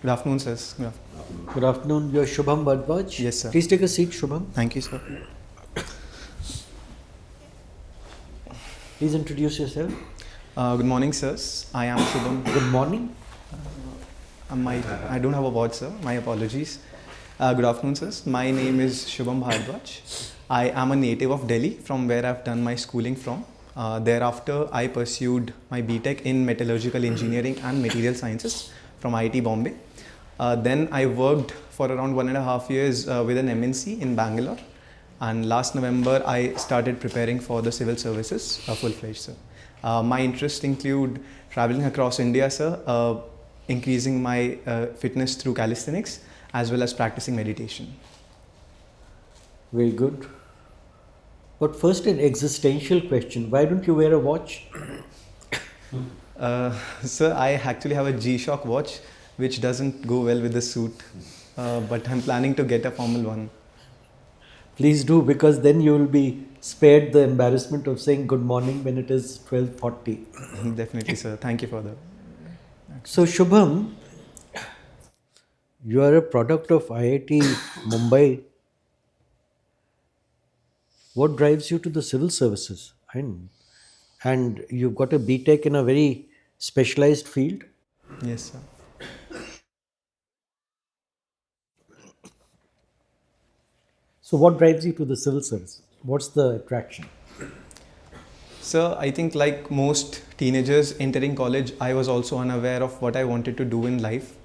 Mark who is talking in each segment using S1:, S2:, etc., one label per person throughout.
S1: Good afternoon, sir.
S2: Good afternoon. You're Shubham Bharadwaj.
S1: Yes, sir.
S2: Please take a seat, Shubham.
S1: Thank you, sir.
S2: Please introduce yourself.
S1: Good morning, sirs. I am Shubham.
S2: Good morning.
S1: I don't have a word, sir. My apologies. Good afternoon, sirs. My name is Shubham Bharadwaj. I am a native of Delhi, from where I've done my schooling from. Thereafter, I pursued my BTech in Metallurgical Engineering and Material Sciences from IIT Bombay. Then I worked for around 1.5 years with an MNC in Bangalore. And last November, I started preparing for the civil services full-fledged, sir. My interests include traveling across India, sir, increasing my fitness through calisthenics, as well as practicing meditation.
S2: Very good. But first, an existential question. Why don't you wear a watch?
S1: Sir, I actually have a G-Shock watch, which doesn't go well with the suit. But I'm planning to get a formal one.
S2: Please do, because then you will be spared the embarrassment of saying good morning when it is 12:40.
S1: Definitely, sir. Thank you for that.
S2: So, Shubham, you are a product of IIT Mumbai. What drives you to the civil services? And you've got a BTech in a very specialized field.
S1: Yes, sir.
S2: So, what drives you to the civil service? What's the attraction?
S1: Sir, I think like most teenagers entering college, I was also unaware of what I wanted to do in life.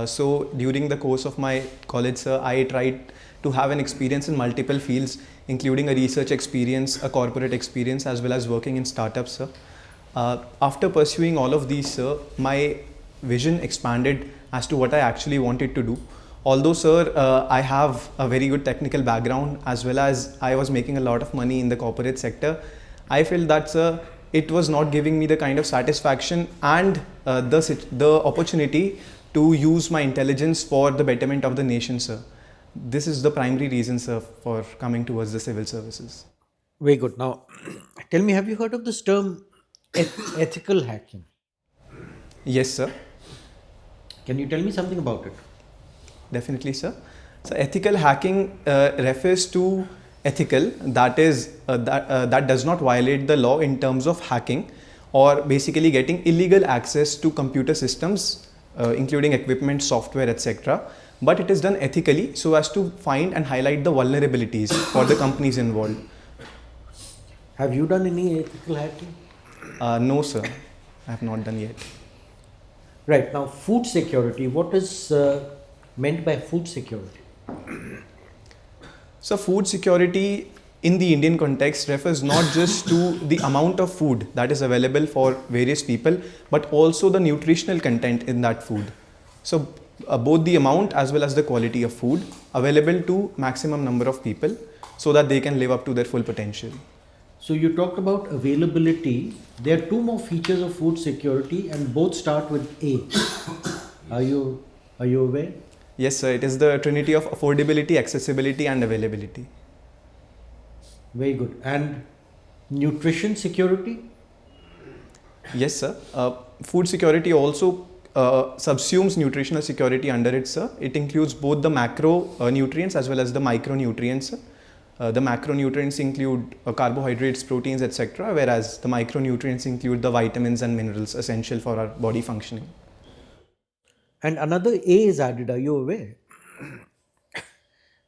S1: So during the course of my college, sir, I tried to have an experience in multiple fields, including a research experience, a corporate experience, as well as working in startups, sir. After pursuing all of these, sir, my vision expanded as to what I actually wanted to do. Although, sir, I have a very good technical background, as well as I was making a lot of money in the corporate sector, I felt that, sir, it was not giving me the kind of satisfaction and the opportunity to use my intelligence for the betterment of the nation, sir. This is the primary reason, sir, for coming towards the civil services.
S2: Very good. Now, tell me, have you heard of this term ethical hacking?
S1: Yes, sir.
S2: Can you tell me something about it?
S1: Definitely, sir. So ethical hacking refers to ethical, that is that does not violate the law in terms of hacking or basically getting illegal access to computer systems, including equipment, software, etc. But it is done ethically so as to find and highlight the vulnerabilities for the companies involved.
S2: Have you done any ethical hacking?
S1: No, sir. I have not done yet.
S2: Right. Now, food security. What is meant by food security?
S1: So food security in the Indian context refers not just to the amount of food that is available for various people, but also the nutritional content in that food. So both the amount as well as the quality of food available to maximum number of people so that they can live up to their full potential.
S2: So you talked about availability. There are two more features of food security, and both start with A. Are you aware?
S1: Yes, sir. It is the trinity of affordability, accessibility, and availability.
S2: Very good. And nutrition security?
S1: Yes, sir. Food security also subsumes nutritional security under it, sir. It includes both the macro nutrients as well as the micronutrients. The macronutrients include carbohydrates, proteins, etc., whereas the micronutrients include the vitamins and minerals essential for our body functioning.
S2: And another A is added. Are you aware?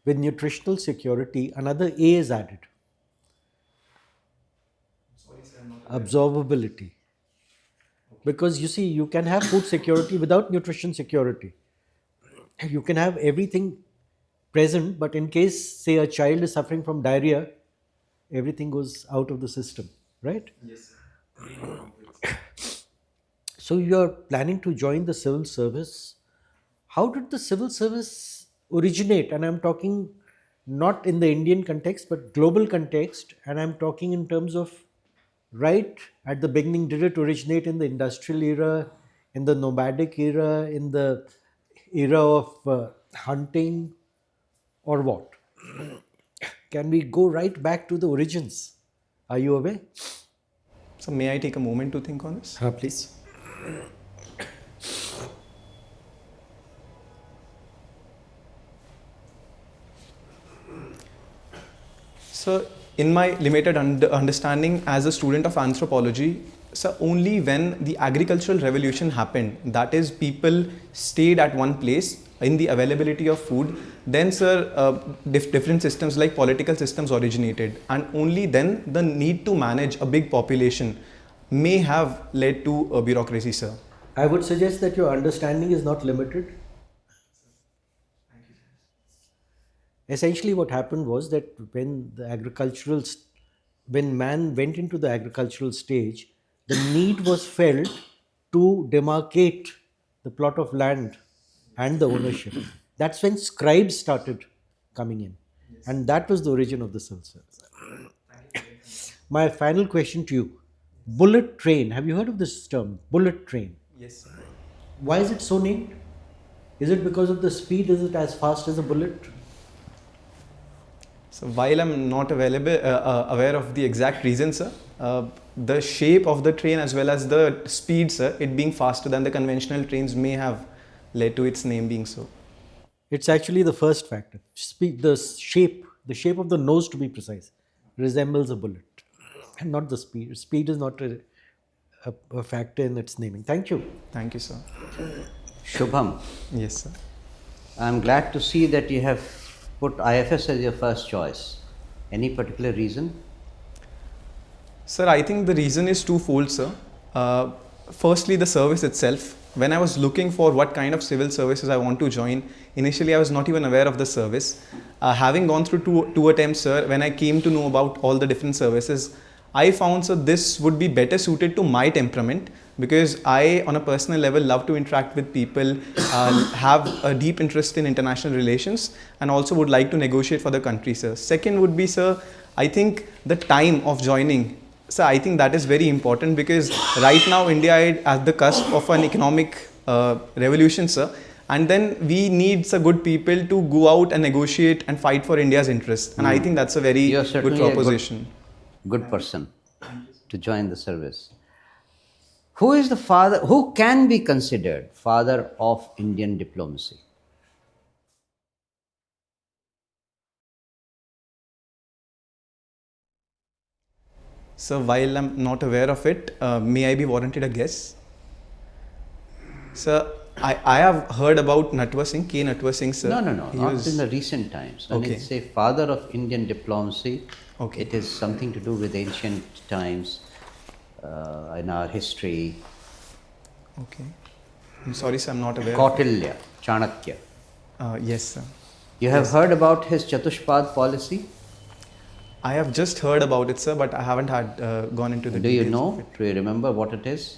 S2: With nutritional security, another A is added. Absorbability. Because you see, you can have food security without nutrition security. You can have everything present, but in case, say, a child is suffering from diarrhea, everything goes out of the system, right?
S1: Yes.
S2: So you're planning to join the civil service. How did the civil service originate? And I'm talking not in the Indian context, but global context. And I'm talking in terms of right at the beginning, did it originate in the industrial era, in the nomadic era, in the era of hunting, or what? Can we go right back to the origins? Are you aware?
S1: So may I take a moment to think on this?
S2: Please.
S1: So, in my limited understanding as a student of anthropology, so only when the agricultural revolution happened, that is, people stayed at one place in the availability of food, then, sir, different systems like political systems originated, and only then the need to manage a big population may have led to a bureaucracy, sir.
S2: I would suggest that your understanding is not limited. Essentially, what happened was that when man went into the agricultural stage, the need was felt to demarcate the plot of land and the ownership. That's when scribes started coming in, and that was the origin of the civil service. My final question to you: bullet train. Have you heard of this term, bullet train?
S1: Yes, sir.
S2: Why is it so named? Is it because of the speed? Is it as fast as a bullet?
S1: So while I'm not aware of the exact reason, sir, the shape of the train as well as the speed, sir, it being faster than the conventional trains may have led to its name being so.
S2: It's actually the first factor. The shape of the nose, to be precise, resembles a bullet, and not the speed. Speed is not a factor in its naming. Thank you.
S1: Thank you, sir.
S3: Shubham,
S1: Yes, sir.
S3: I'm glad to see that you have put IFS as your first choice. Any particular reason?
S1: Sir, I think the reason is twofold, sir. Firstly, the service itself. When I was looking for what kind of civil services I want to join, initially I was not even aware of the service. Having gone through two attempts, sir, when I came to know about all the different services, I found, sir, this would be better suited to my temperament, because I, on a personal level, love to interact with people, have a deep interest in international relations, and also would like to negotiate for the country, sir. Second would be, sir, I think the time of joining. So I think that is very important, because right now India is at the cusp of an economic revolution, sir. And then we need some good people to go out and negotiate and fight for India's interests. And I think that's a very
S3: You're
S1: good
S3: certainly a
S1: proposition.
S3: good person to join the service. Who is the father, who can be considered father of Indian diplomacy?
S1: So while I'm not aware of it, may I be warranted a guess? Sir, I have heard about Natwar Singh, K. Natwar Singh, sir.
S3: No,
S1: He
S3: not
S1: was-
S3: in the recent times. When
S1: Okay.
S3: it's a father of Indian diplomacy,
S1: Okay.
S3: it is something to do with ancient times, in our history.
S1: Okay. I'm sorry, sir, I'm not aware.
S3: Kautilya, Chanakya.
S1: Yes, sir.
S3: You have heard about his Chatushpad policy?
S1: I have just heard about it, sir, but I haven't gone into the
S3: Do you
S1: details of
S3: know?
S1: it.
S3: Do you remember what it is?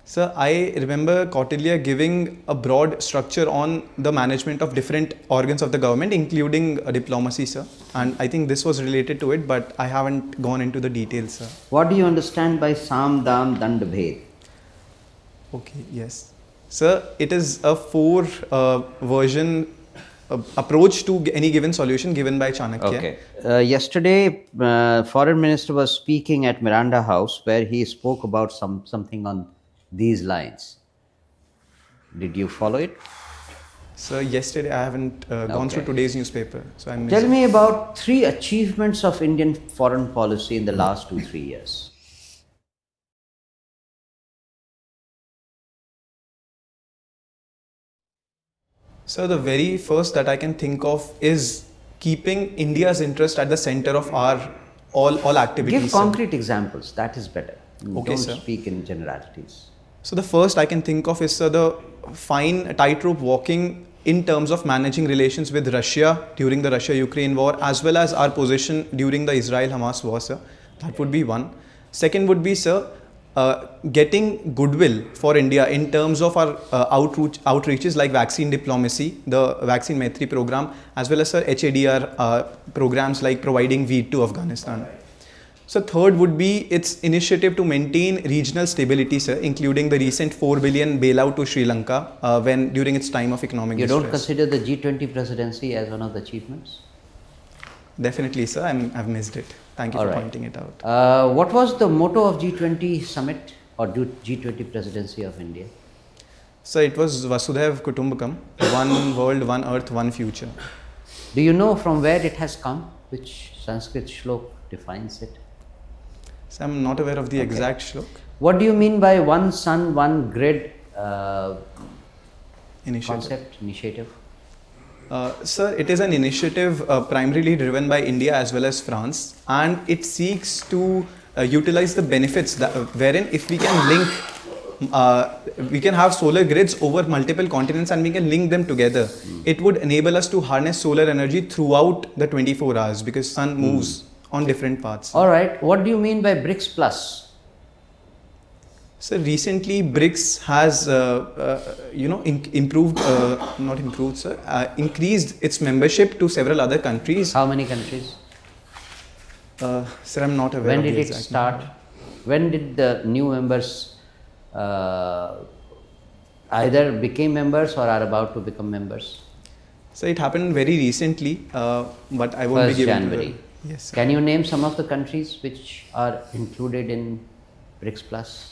S1: Sir, I remember Kautilya giving a broad structure on the management of different organs of the government, including diplomacy, sir. And I think this was related to it, but I haven't gone into the details, sir.
S3: What do you understand by Sam Dam Dand Bhed?
S1: Okay, yes. Sir, it is a four version approach to any given solution given by Chanakya.
S3: Okay. Yesterday, Foreign Minister was speaking at Miranda House, where he spoke about something on these lines. Did you follow it?
S1: So yesterday I haven't gone through
S3: Okay.
S1: today's newspaper, so I missed
S3: Tell
S1: it.
S3: me about 3 achievements of Indian foreign policy in the last 2-3 years.
S1: So the very first that I can think of is keeping India's interest at the center of our all activities.
S3: Give
S1: sir.
S3: concrete examples. That is better.
S1: Okay,
S3: Don't
S1: sir.
S3: speak in generalities.
S1: So the first I can think of is the fine tightrope walking in terms of managing relations with Russia during the Russia-Ukraine war, as well as our position during the Israel-Hamas war, sir. That would be one. Second would be, sir, getting goodwill for India in terms of our outreaches like vaccine diplomacy, the Vaccine Maitri program, as well as, sir, HADR programs like providing wheat to Afghanistan. So third would be its initiative to maintain regional stability, sir, including the recent 4 billion bailout to Sri Lanka during its time of economic
S3: You
S1: distress.
S3: don't consider the G20 presidency as one of the achievements?
S1: Definitely, sir. I've missed it. Thank you
S3: All
S1: for
S3: right.
S1: pointing it out.
S3: What was the motto of G20 summit or G20 presidency of India?
S1: So it was Vasudhaiv Kutumbakam, one world, one earth, one future.
S3: Do you know from where it has come? Which Sanskrit shlok defines it?
S1: So I'm not aware of the exact shlok.
S3: What do you mean by one sun, one grid
S1: Initiative.
S3: concept, initiative?
S1: Sir, it is an initiative primarily driven by India as well as France, and it seeks to utilize the benefits that, wherein if we can link, we can have solar grids over multiple continents and we can link them together. It would enable us to harness solar energy throughout the 24 hours because sun moves on different paths.
S3: All right. What do you mean by BRICS Plus?
S1: So recently, BRICS has, improved, not improved, sir, increased its membership to several other countries.
S3: How many countries?
S1: Sir, I'm not aware.
S3: When
S1: of
S3: did
S1: the
S3: it
S1: exact
S3: start?
S1: number.
S3: When did the new members either became members or are about to become members?
S1: So it happened very recently, but I won't
S3: 1st
S1: be giving
S3: January.
S1: Yes, sir.
S3: Can you name some of the countries which are included in BRICS Plus?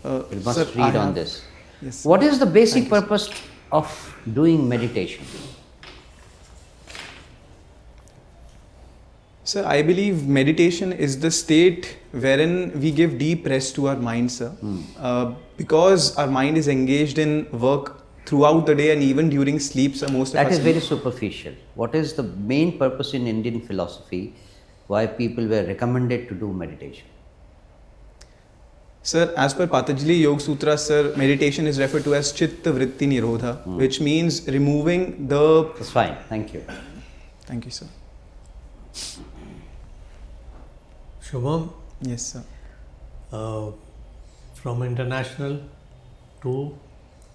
S3: You must
S1: Sir, I
S3: read on
S1: have-
S3: this.
S1: Yes.
S3: What is the basic
S1: Thank you, sir.
S3: purpose of doing meditation?
S1: Sir, I believe meditation is the state wherein we give deep rest to our mind, sir. Because our mind is engaged in work throughout the day and even during sleep, sir, most of
S3: That
S1: us.
S3: is very superficial. What is the main purpose in Indian philosophy why people were recommended to do meditation?
S1: Sir, as per Patanjali Yoga Sutra, sir, meditation is referred to as Chitta Vritti Nirodha, which means removing the.
S3: That's fine. Thank you.
S1: Thank you, sir.
S4: Shubham,
S1: Yes, sir.
S4: from international to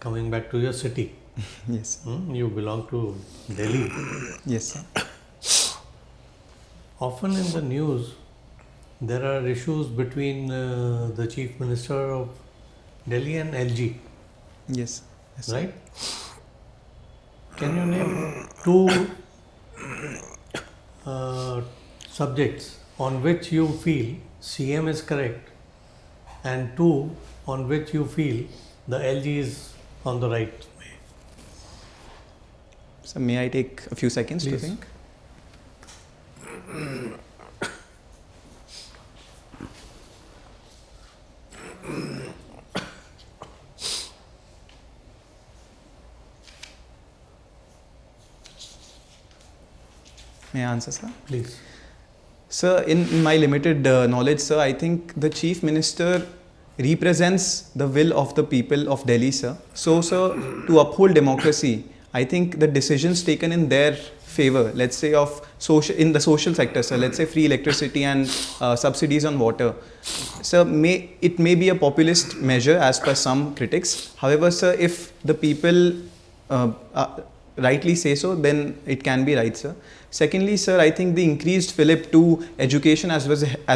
S4: coming back to your city.
S1: Yes, sir.
S4: You belong to Delhi.
S1: Yes, sir.
S4: Often in the news, there are issues between the Chief Minister of Delhi and LG,
S1: Yes. Yes, sir.
S4: right? Can you name two subjects on which you feel CM is correct and two on which you feel the LG is on the right way?
S1: So may I take a few seconds to
S4: Please.
S1: think? May I answer, sir?
S4: Please.
S1: Sir, in my limited knowledge, sir, I think the Chief Minister represents the will of the people of Delhi, sir. So, sir, to uphold democracy, I think the decisions taken in their favor, let's say of social, in the social sector, sir, let's say free electricity and subsidies on water, sir, it may be a populist measure as per some critics. However, sir, if the people rightly say so, then it can be right, sir. Secondly, sir, I think the increased fillip to education as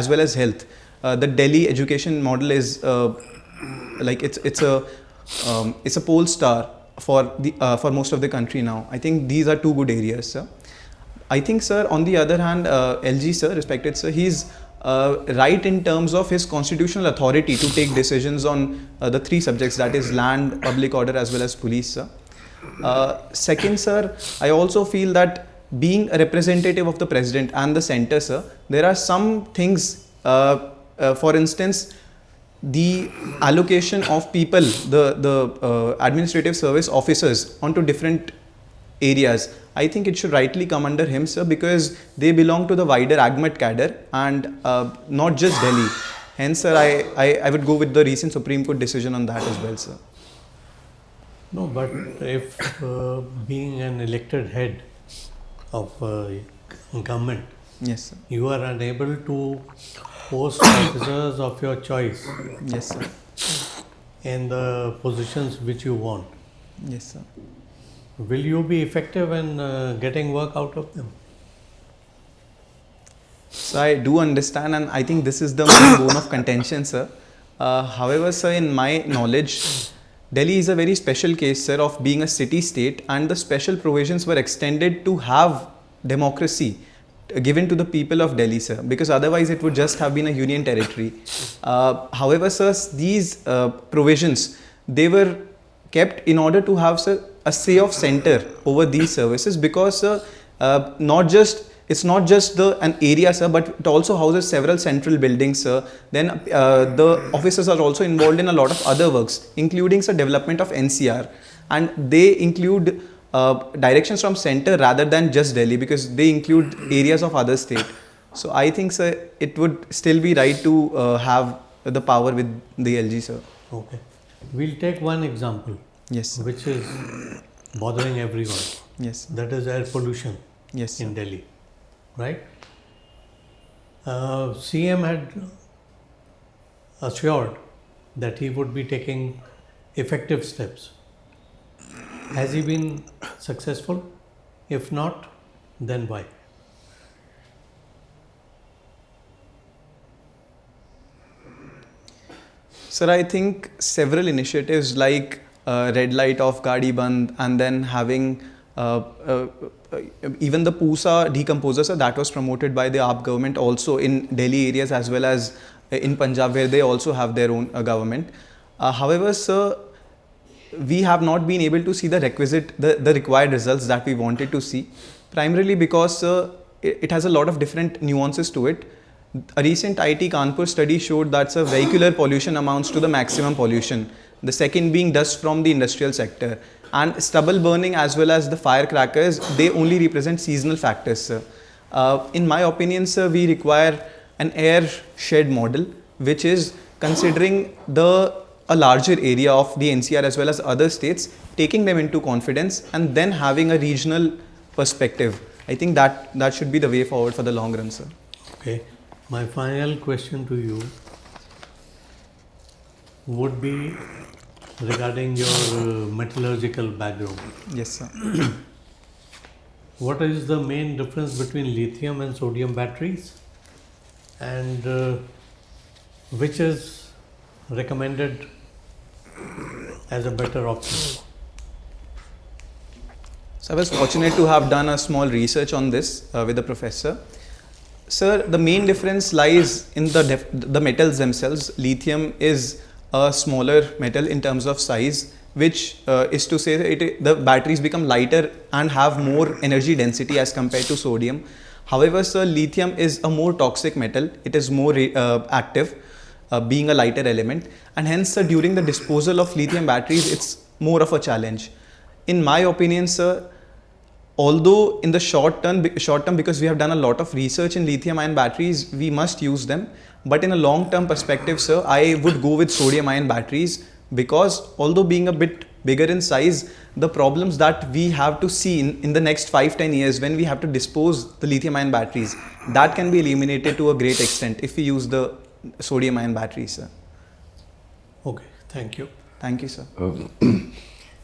S1: well as health. The Delhi education model is like it's a pole star for most of the country now. I think these are two good areas, sir. I think, sir, on the other hand, LG, sir, respected sir, he's right in terms of his constitutional authority to take decisions on the three subjects, that is land, public order as well as police, sir. Second, sir, I also feel that being a representative of the president and the center, sir, there are some things, for instance, the allocation of people, the administrative service officers onto different areas, I think it should rightly come under him, sir, because they belong to the wider AGMAT cadre and not just Delhi. Hence, sir, I would go with the recent Supreme Court decision on that as well, sir.
S4: No, but if being an elected head of government,
S1: Yes, sir.
S4: you are unable to post officers of your choice
S1: Yes, sir.
S4: in the positions which you want,
S1: Yes, sir.
S4: will you be effective in getting work out of them?
S1: So I do understand, and I think this is the main bone of contention, sir. However, sir, in my knowledge, Delhi is a very special case, sir, of being a city-state, and the special provisions were extended to have democracy given to the people of Delhi, sir, because otherwise it would just have been a union territory. However, sir, these provisions, they were kept in order to have, sir, a say of center over these services, because, sir, not just it's not just an area, sir, but it also houses several central buildings, sir. Then the officers are also involved in a lot of other works, including the development of NCR, and they include directions from center rather than just Delhi, because they include areas of other state. So I think, sir, it would still be right to have the power with the LG, sir.
S4: Okay. We'll take one example,
S1: Yes, sir.
S4: which is bothering everyone.
S1: Yes.
S4: That is air pollution
S1: Yes, sir.
S4: in Delhi, right? CM had assured that he would be taking effective steps. Has he been successful? If not, then why?
S1: Sir, I think several initiatives like red light off Gadi Band, and then having even the Pusa decomposer, sir, that was promoted by the AAP government also in Delhi areas as well as in Punjab, where they also have their own government. However, sir, we have not been able to see the required results that we wanted to see, primarily because it has a lot of different nuances to it. A recent IIT Kanpur study showed that vehicular pollution amounts to the maximum pollution, the second being dust from the industrial sector, and stubble burning as well as the firecrackers, they only represent seasonal factors, sir. In my opinion, sir, we require an air shed model which is considering a larger area of the NCR as well as other states, taking them into confidence and then having a regional perspective. I think that should be the way forward for the long run, sir.
S4: Okay. My final question to you would be regarding your metallurgical background.
S1: Yes, sir.
S4: What is the main difference between lithium and sodium batteries, and which is recommended as a better option?
S1: So I was fortunate to have done a small research on this with the professor. Sir, the main difference lies in the metals themselves. Lithium is a smaller metal in terms of size, which is to say that the batteries become lighter and have more energy density as compared to sodium. However, sir, lithium is a more toxic metal. It is more active, being a lighter element, and hence, sir, during the disposal of lithium batteries, it's more of a challenge. In my opinion, sir, although in the short term, because we have done a lot of research in lithium ion batteries, we must use them. But in a long term perspective, sir, I would go with sodium ion batteries, because although being a bit bigger in size, the problems that we have to see in the next 5-10 years when we have to dispose the lithium ion batteries, that can be eliminated to a great extent if we use the sodium ion batteries, sir.
S4: Okay, thank you.
S1: Thank you, sir.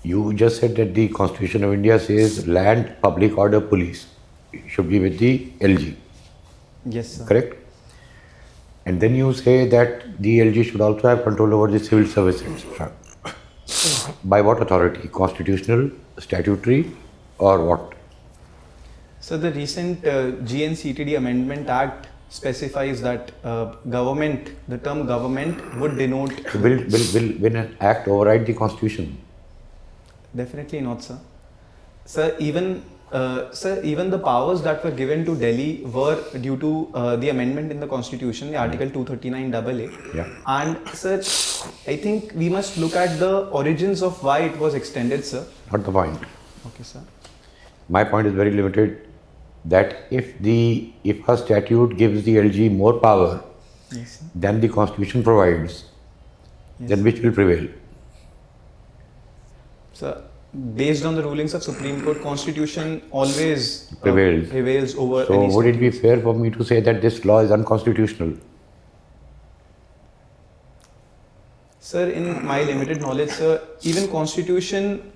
S5: You just said that the Constitution of India says land, public order, police should be with the LG.
S1: Yes, sir.
S5: Correct? And then you say that the LG should also have control over the civil service, etc. By what authority? Constitutional, statutory, or what?
S1: So the recent GNCTD Amendment Act specifies that government, the term government would denote...
S5: Will an act override the Constitution?
S1: Definitely not, sir. Sir, even the powers that were given to Delhi were due to the amendment in the Constitution, the Article 239AA.
S5: Yeah.
S1: And, sir, I think we must look at the origins of why it was extended, sir.
S5: Not the point.
S1: Okay, sir.
S5: My point is very limited, that if a statute gives the LG more power
S1: Yes, sir.
S5: than the Constitution provides,
S1: Yes.
S5: then which will prevail?
S1: Sir, based on the rulings of Supreme Court, Constitution always
S5: Prevails.
S1: over
S5: So
S1: any
S5: would it be
S1: statute.
S5: fair for me to say that this law is unconstitutional?
S1: Sir, in my limited knowledge, sir, even Constitution,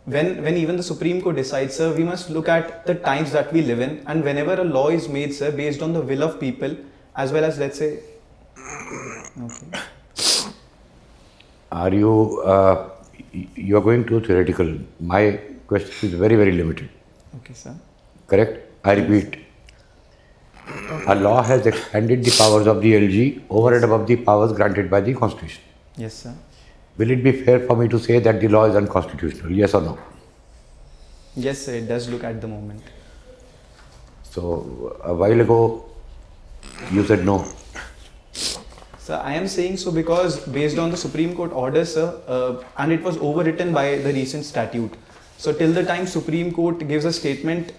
S1: when even the Supreme Court decides, sir, we must look at the times that we live in, and whenever a law is made, sir, based on the will of people, as well as, let's say, okay.
S5: Are you are going too theoretical. My question is very, very limited.
S1: Okay, sir.
S5: Correct? I repeat. A law has expanded the powers of the LG over and above the powers granted by the Constitution.
S1: Yes, sir.
S5: Will it be fair for me to say that the law is unconstitutional? Yes or no?
S1: Yes, sir, it does look at the moment.
S5: So a while ago, you said no.
S1: Sir, I am saying so because based on the Supreme Court order, sir, and it was overwritten by the recent statute. So till the time Supreme Court gives a statement,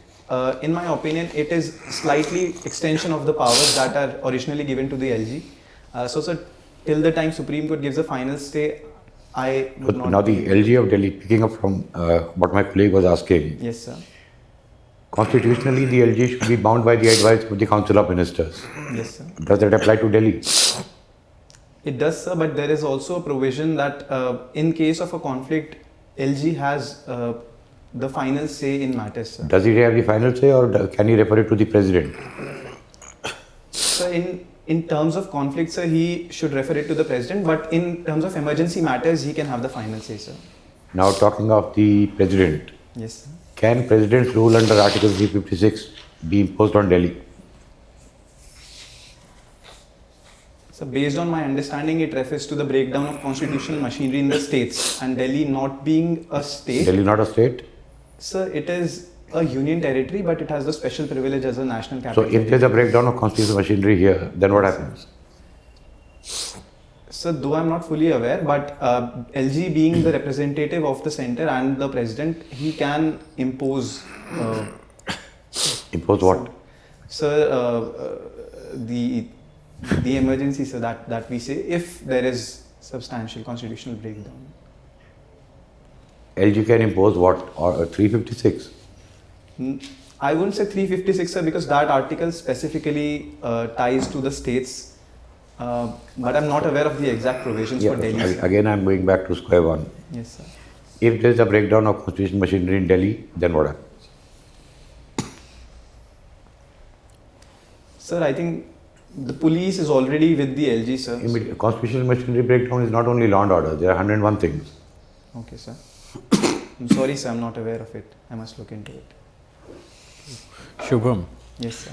S1: in my opinion, it is slightly extension of the powers that are originally given to the LG. So, sir, till the time Supreme Court gives a final stay, I would not.
S5: Now the LG of Delhi, picking up from what my colleague was asking,
S1: Yes, sir.
S5: constitutionally the LG should be bound by the advice of the Council of Ministers.
S1: Yes, sir.
S5: Does that apply to Delhi?
S1: It does, sir, but there is also a provision that in case of a conflict, LG has the final say in matters, sir.
S5: Does he have the final say, or can he refer it to the president?
S1: So in terms of conflict, sir, he should refer it to the president, but in terms of emergency matters, he can have the final say, sir.
S5: Now talking of the president,
S1: Yes, sir.
S5: can president's rule under Article 356 be imposed on Delhi?
S1: So based on my understanding, it refers to the breakdown of constitutional machinery in the states, and Delhi not being a state.
S5: Delhi not a state?
S1: Sir, it is a union territory, but it has the special privilege as a national
S5: So
S1: capital.
S5: if there's a breakdown of constitutional machinery here, then what happens?
S1: So though I'm not fully aware, but LG being the representative of the center and the president, he can impose.
S5: Impose what?
S1: Sir, the emergency, sir, that we say, if there is substantial constitutional breakdown.
S5: LG can impose what? Or 356?
S1: I wouldn't say 356, sir, because that article specifically ties to the states, but I'm not aware of the exact provisions for Delhi. Sir.
S5: Again, I'm going back to square one.
S1: Yes, sir.
S5: If there's a breakdown of constitutional machinery in Delhi, then what happens?
S1: Sir, I think the police is already with the LG, sir.
S5: Constitutional machinery breakdown is not only law and order, there are 101 things.
S1: Okay, sir. I'm sorry, sir, I'm not aware of it. I must look into it.
S6: Shubham,
S1: Yes, sir.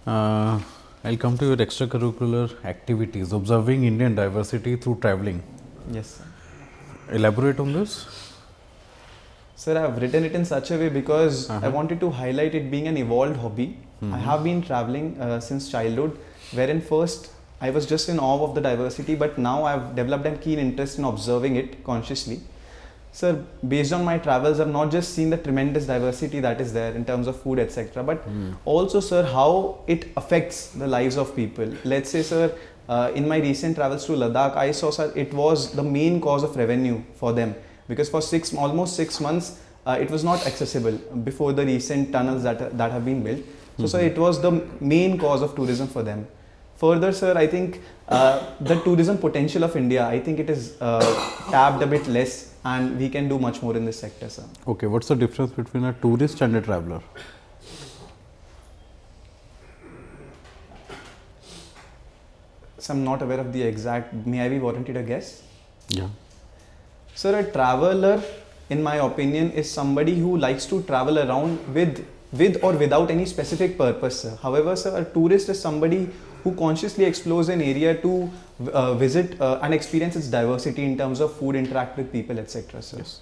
S6: I'll come to your extracurricular activities, observing Indian diversity through traveling.
S1: Yes, sir.
S6: Elaborate on this.
S1: Sir, I've written it in such a way because I wanted to highlight it being an evolved hobby. I have been traveling since childhood, wherein first I was just in awe of the diversity, but now I've developed a keen interest in observing it consciously. Sir, based on my travels, I've not just seen the tremendous diversity that is there in terms of food, etc., but also, sir, how it affects the lives of people. Let's say, sir, in my recent travels to Ladakh, I saw, sir, it was the main cause of revenue for them, because for almost 6 months, it was not accessible before the recent tunnels that have been built. So, sir, it was the main cause of tourism for them. Further, sir, I think the tourism potential of India, I think it is tapped a bit less, and we can do much more in this sector, sir.
S6: Okay, what's the difference between a tourist and a traveler?
S1: So I'm not aware of the exact, may I be warranted a guess?
S6: Yeah.
S1: Sir, a traveler, in my opinion, is somebody who likes to travel around with or without any specific purpose, sir. However, sir, a tourist is somebody who consciously explores an area to visit and experience its diversity in terms of food, interact with people, etc., sir.
S6: Yes.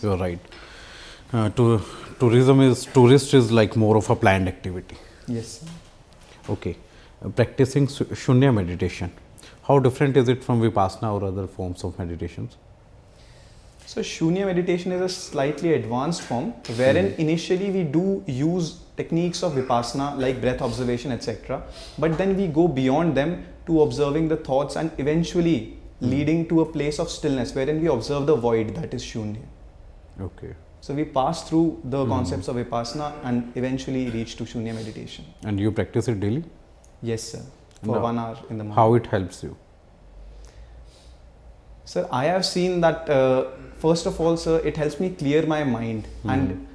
S6: You are right. Tourist is like more of a planned activity.
S1: Yes, sir.
S6: Okay. Practicing Shunya meditation. How different is it from Vipassana or other forms of meditations?
S1: So Shunya meditation is a slightly advanced form wherein initially we do use techniques of Vipassana like breath observation, etc. But then we go beyond them to observing the thoughts and eventually leading to a place of stillness wherein we observe the void, that is Shunya.
S6: Okay.
S1: So we pass through the concepts of Vipassana and eventually reach to Shunya meditation.
S6: And you practice it daily?
S1: Yes, sir. For 1 hour in the morning.
S6: How it helps you?
S1: Sir, I have seen that first of all, sir, it helps me clear my mind, and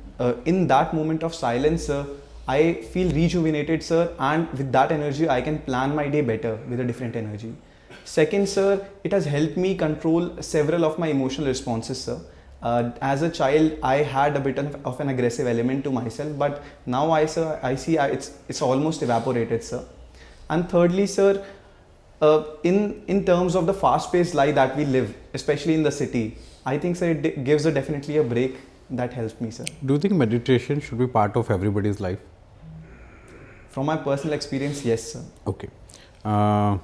S1: in that moment of silence, sir, I feel rejuvenated, sir, and with that energy, I can plan my day better with a different energy. Second, sir, it has helped me control several of my emotional responses, sir. As a child, I had a bit of an aggressive element to myself, but now I see it's almost evaporated, sir. And thirdly, sir, in terms of the fast-paced life that we live, especially in the city, I think, sir, it gives definitely a break that helps me, sir.
S6: Do you think meditation should be part of everybody's life?
S1: From my personal experience, yes, sir.
S6: Okay. Can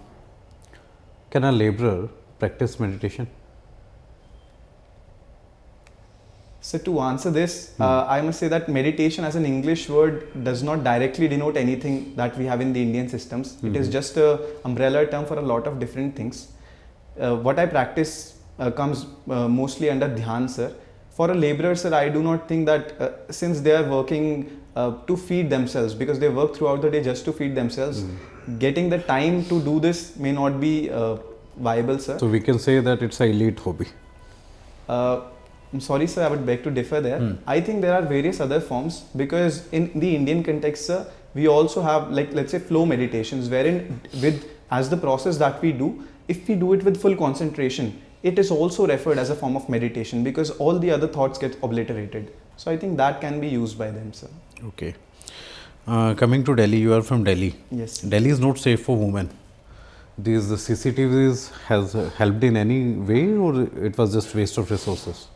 S6: a laborer practice meditation?
S1: So to answer this, I must say that meditation as an English word does not directly denote anything that we have in the Indian systems. It is just a umbrella term for a lot of different things. What I practice comes mostly under Dhyan, sir. For a laborer, sir, I do not think that since they are working to feed themselves, because they work throughout the day just to feed themselves, getting the time to do this may not be viable, sir.
S6: So we can say that it's an elite hobby.
S1: I'm sorry, sir, I would beg to differ there. I think there are various other forms, because in the Indian context, sir, we also have, like, let's say, flow meditations, wherein as the process that we do, if we do it with full concentration, it is also referred as a form of meditation, because all the other thoughts get obliterated. So I think that can be used by them, sir.
S6: Okay. Coming to Delhi, you are from Delhi.
S1: Yes.
S6: Delhi is not safe for women. The CCTVs has helped in any way, or it was just waste of resources?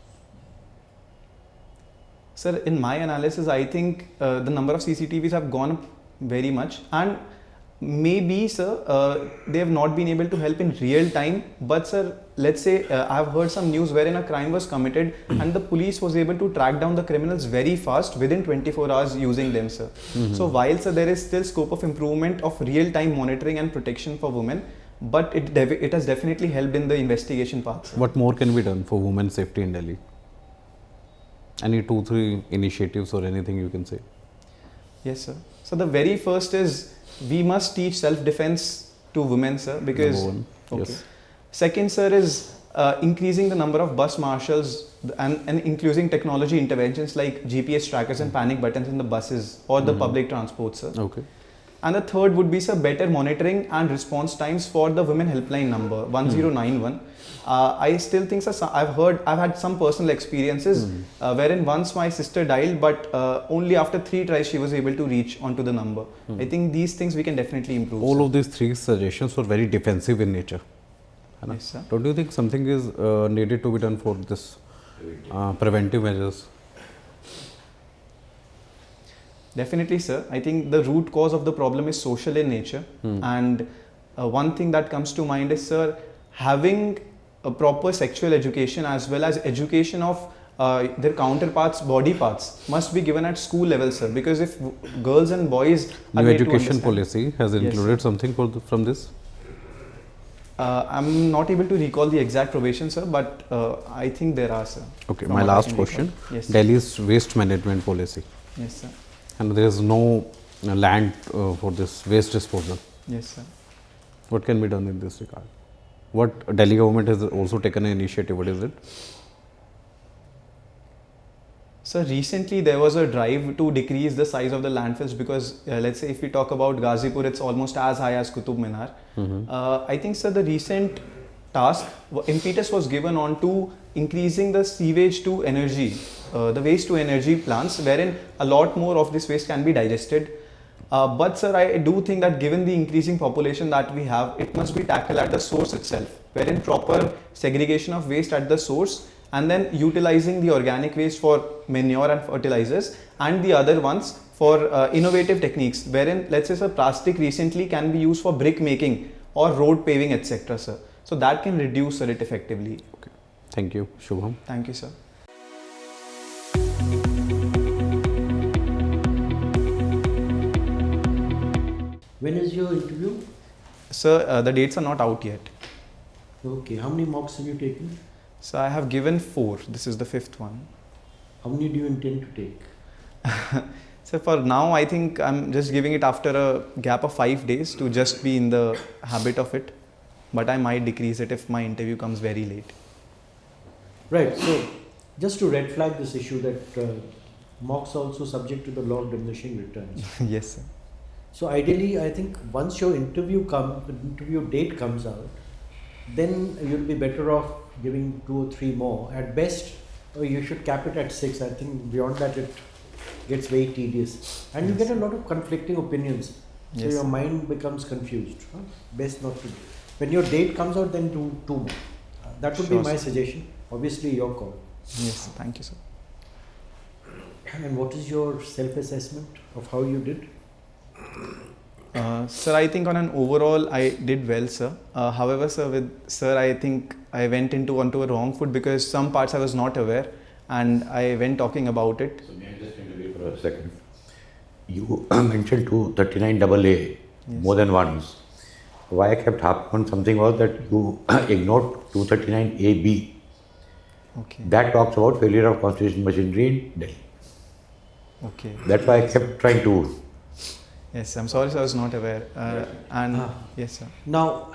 S1: Sir, in my analysis, I think the number of CCTVs have gone up very much, and maybe, sir, they have not been able to help in real time. But, sir, let's say I have heard some news wherein a crime was committed and the police was able to track down the criminals very fast within 24 hours using them, sir. So while, sir, there is still scope of improvement of real time monitoring and protection for women, but it has definitely helped in the investigation part, sir.
S6: What more can be done for women's safety in Delhi? Any 2-3 initiatives or anything you can say?
S1: Yes, sir. So the very first is we must teach self-defense to women, sir, because
S6: Number one, yes.
S1: Second, sir, is increasing the number of bus marshals and including technology interventions like GPS trackers and panic buttons in the buses or the public transport, sir.
S6: Okay.
S1: And the third would be, sir, better monitoring and response times for the women helpline number 1091. I still think, sir, I've had some personal experiences wherein once my sister dialed, but only after 3 tries she was able to reach onto the number. I think these things we can definitely improve.
S6: All
S1: sir.
S6: of these 3 suggestions were very defensive in nature.
S1: Yes, sir.
S6: Don't you think something is needed to be done for this preventive measures?
S1: Definitely, sir. I think the root cause of the problem is social in nature. And one thing that comes to mind is, sir, having a proper sexual education as well as education of their counterparts' body parts must be given at school level, sir. Because if girls and boys are
S6: New
S1: made to
S6: education
S1: understand-
S6: policy has included something from this?
S1: I'm not able to recall the exact provision, sir, but I think there are, sir.
S6: Okay,
S1: From
S6: my
S1: what I
S6: last
S1: can
S6: question.
S1: recall. Yes, sir.
S6: Delhi's waste management policy.
S1: Yes, sir.
S6: And there is no land for this waste disposal.
S1: Yes, sir.
S6: What can be done in this regard? What Delhi government has also taken an initiative. What is it?
S1: So recently there was a drive to decrease the size of the landfills because let's say if we talk about Ghazipur, it's almost as high as Qutub Minar. I think, sir, the recent task, impetus was given on to increasing the sewage to energy, the waste to energy plants, wherein a lot more of this waste can be digested. But, sir, I do think that given the increasing population that we have, it must be tackled at the source itself, wherein proper segregation of waste at the source and then utilizing the organic waste for manure and fertilizers and the other ones for innovative techniques, wherein, let's say, sir, plastic recently can be used for brick making or road paving, etc., sir. So that can reduce it effectively.
S6: Okay. Thank you, Shubham.
S1: Thank you, sir.
S2: When is your interview?
S1: Sir, the dates are not out yet.
S2: Okay, how many mocks have you taken?
S1: So I have given 4. This is the 5th one.
S2: How many do you intend to take?
S1: So for now, I think I'm just giving it after a gap of 5 days to just be in the habit of it. But I might decrease it if my interview comes very late.
S2: Right, so just to red flag this issue that mocks are also subject to the law of diminishing returns.
S1: Yes, sir.
S2: So ideally, I think once your interview date comes out, then you'll be better off giving 2 or 3 more. At best, you should cap it at 6. I think beyond that, it gets very tedious. And you get a lot of conflicting opinions. So
S1: Yes,
S2: your
S1: sir.
S2: mind becomes confused. Best not to. When your date comes out, then do 2 more. That would be
S1: Sure,
S2: my
S1: sir.
S2: suggestion. Obviously, your call.
S1: Yes, sir. Thank you, sir.
S2: And what is your self-assessment of how you did?
S1: Sir, I think on an overall I did well, sir. However, sir, I think I went onto a wrong foot because some parts I was not aware, and I went talking about it.
S5: So may I just interview for a second? You mentioned 239 AA more than once. Why I kept harping on something was that you ignored 239 AB.
S1: Okay.
S5: That talks about failure of constitutional machinery in Delhi.
S1: Okay.
S5: That's why I kept trying to.
S1: Yes, I'm sorry, sir, I was not aware. Yes, sir.
S2: Now,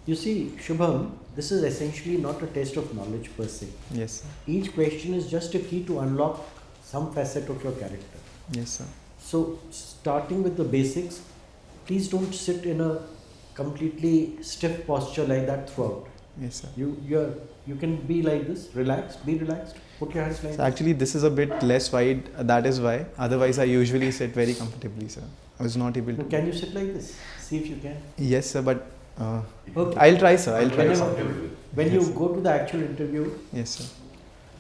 S2: you see, Shubham, this is essentially not a test of knowledge per se.
S1: Yes, sir.
S2: Each question is just a key to unlock some facet of your character.
S1: Yes, sir.
S2: So, starting with the basics, please don't sit in a completely stiff posture like that throughout.
S1: Yes, sir.
S2: You can be like this, relaxed, be relaxed, put your hands like
S1: So
S2: this.
S1: actually, this is a bit less wide. That is why. Otherwise, I usually sit very comfortably, sir. I was not able
S2: Now,
S1: to.
S2: can you sit like this? See if you can.
S1: Yes, sir. But
S2: Okay.
S1: I'll try, sir. I'll try.
S2: Whenever-
S1: Sir.
S2: When
S1: Yes,
S2: you
S1: sir.
S2: go to the actual interview,
S1: Yes, sir.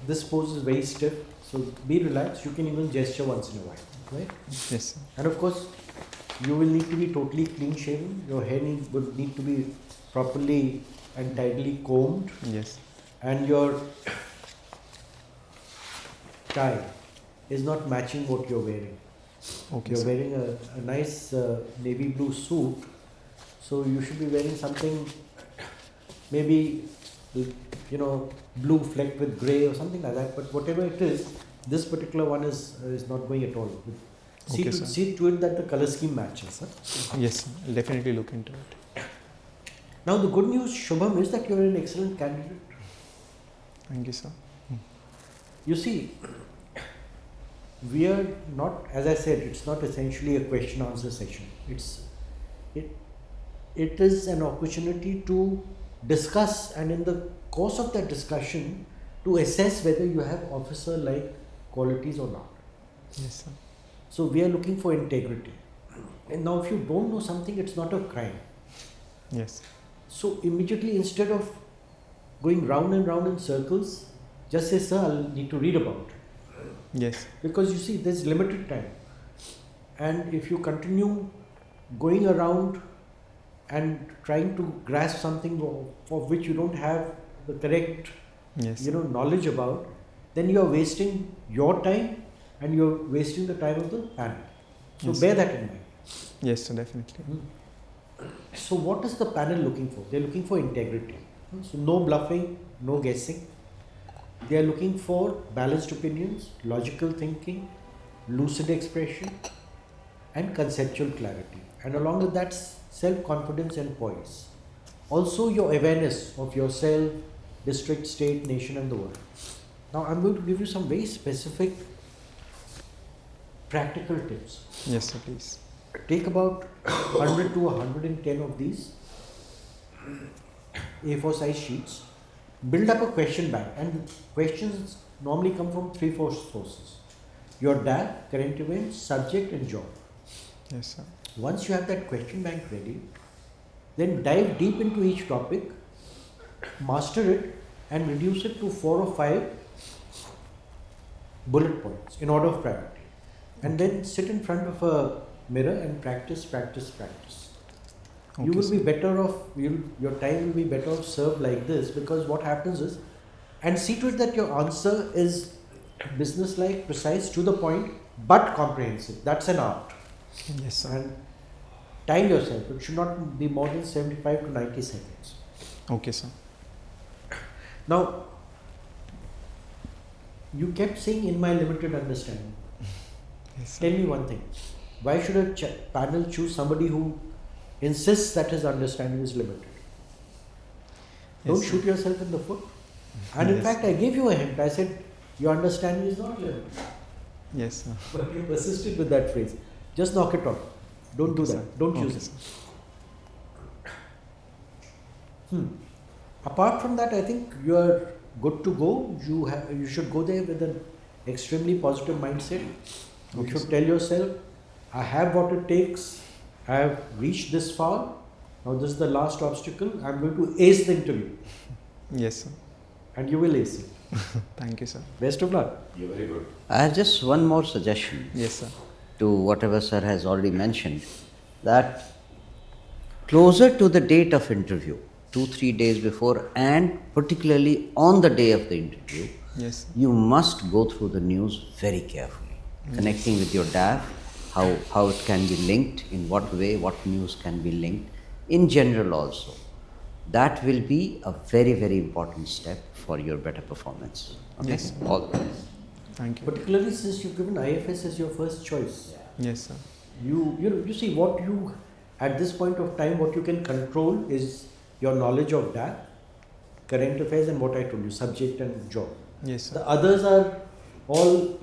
S2: this pose is very stiff. So be relaxed. You can even gesture once in a while, right?
S1: Yes, sir.
S2: And of course, you will need to be totally clean shaven. Your hair would need to be properly and tidily combed,
S1: Yes.
S2: and your tie is not matching what you're wearing.
S1: Okay,
S2: You're
S1: sir.
S2: wearing a nice navy blue suit, so you should be wearing something maybe blue flecked with grey or something like that. But whatever it is, this particular one is not going at all.
S1: Okay, sir.
S2: See to it that the color scheme matches. Huh?
S1: Yes, sir. I'll definitely look into it.
S2: Now the good news, Shubham, is that you're an excellent candidate.
S1: Thank you, sir.
S2: You see, we are not, as I said, it's not essentially a question answer session. It is an opportunity to discuss, and in the course of that discussion, to assess whether you have officer like qualities or not.
S1: Yes, sir.
S2: So we are looking for integrity. And now if you don't know something, it's not a crime.
S1: Yes.
S2: So immediately, instead of going round and round in circles, just say, sir, I'll need to read about it.
S1: Yes.
S2: Because you see, there's limited time. And if you continue going around and trying to grasp something for which you don't have the correct
S1: Yes.
S2: knowledge about, then you are wasting your time and you're wasting the time of the panel. So
S1: Yes.
S2: bear that in mind.
S1: Yes, sir. Definitely.
S2: So what is the panel looking for? They're looking for integrity. So no bluffing, no guessing. They are looking for balanced opinions, logical thinking, lucid expression, and conceptual clarity. And along with that, self-confidence and poise. Also your awareness of yourself, district, state, nation, and the world. Now I'm going to give you some very specific practical tips.
S1: Yes, sir. Please.
S2: Take about 100 to 110 of these A4 size sheets. Build up a question bank, and questions normally come from 3-4 sources: your dad, current events, subject, and job.
S1: Yes, sir.
S2: Once you have that question bank ready, then dive deep into each topic, master it, and reduce it to 4 or 5 bullet points in order of priority. And then sit in front of a mirror and practice. You
S1: Okay,
S2: will
S1: sir.
S2: be better off, your time will be better off served like this, because what happens is, and see to it that your answer is businesslike, precise, to the point, but comprehensive. That's an art.
S1: Yes, sir.
S2: And time yourself. It should not be more than 75 to 90 seconds.
S1: Okay, sir.
S2: Now, you kept saying, in my limited understanding.
S1: Yes, sir.
S2: Tell me one thing. Why should a panel choose somebody who insists that his understanding is limited? Don't
S1: Yes,
S2: shoot yourself in the foot. And in
S1: Yes.
S2: fact, I gave you a hint. I said, your understanding is not limited.
S1: Yes, sir.
S2: But you persisted with that phrase. Just knock it off. Don't do
S1: Okay,
S2: that.
S1: sir.
S2: Don't
S1: Okay,
S2: use it.
S1: sir.
S2: Apart from that, I think you are good to go. You should go there with an extremely positive mindset. You
S1: Okay,
S2: should
S1: sir.
S2: tell yourself, I have what it takes. I have reached this far. Now this is the last obstacle. I'm going to ace the interview.
S1: Yes, sir.
S2: And you will ace it.
S1: Thank you, sir.
S2: Best of luck.
S5: You're very good.
S3: I have just one more suggestion.
S1: Yes, sir.
S3: to whatever sir has already mentioned, that closer to the date of interview, 2-3 days before, and particularly on the day of the interview,
S1: Yes.
S3: you must go through the news very carefully, connecting with your DAF, how it can be linked, in what way, what news can be linked, in general also. That will be a very, very important step for your better performance. Okay?
S1: Yes.
S3: All the best.
S1: Thank you.
S2: Particularly since you've given IFS as your first choice.
S1: Yes, sir.
S2: You see what you, at this point of time, what you can control is your knowledge of that, current affairs, and what I told you, subject and job.
S1: Yes, sir.
S2: The others are all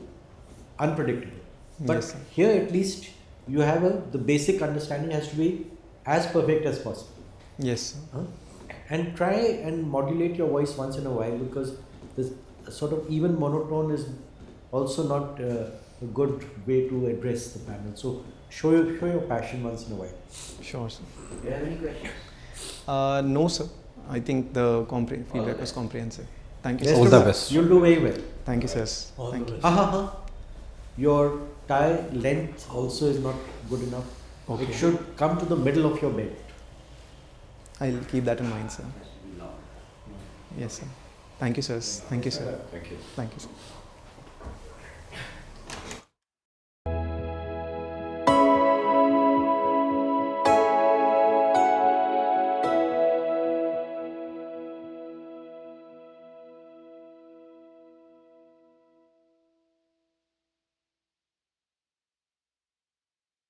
S2: unpredictable. But
S1: Yes, sir.
S2: here at least you have the basic understanding has to be as perfect as possible.
S1: Yes, sir.
S2: Huh? And try and modulate your voice once in a while, because this sort of even monotone is also not a good way to address the panel. So show your passion once in a while.
S1: Sure, sir.
S3: Do you have any questions?
S1: No, sir. I think the feedback was comprehensive. Thank you,
S2: Best
S1: sir.
S6: All
S2: of
S6: the
S2: luck.
S6: best.
S2: You'll do very well.
S1: Thank you, sir.
S4: All
S1: Thank
S4: the
S1: you.
S4: best.
S2: Your tie length also is not good enough.
S1: Okay.
S2: It should come to the middle of your belt.
S1: I'll keep that in mind, sir. Yes, sir. Thank you, sir. Thank you, sir.
S5: Thank you.
S1: Thank you, sir.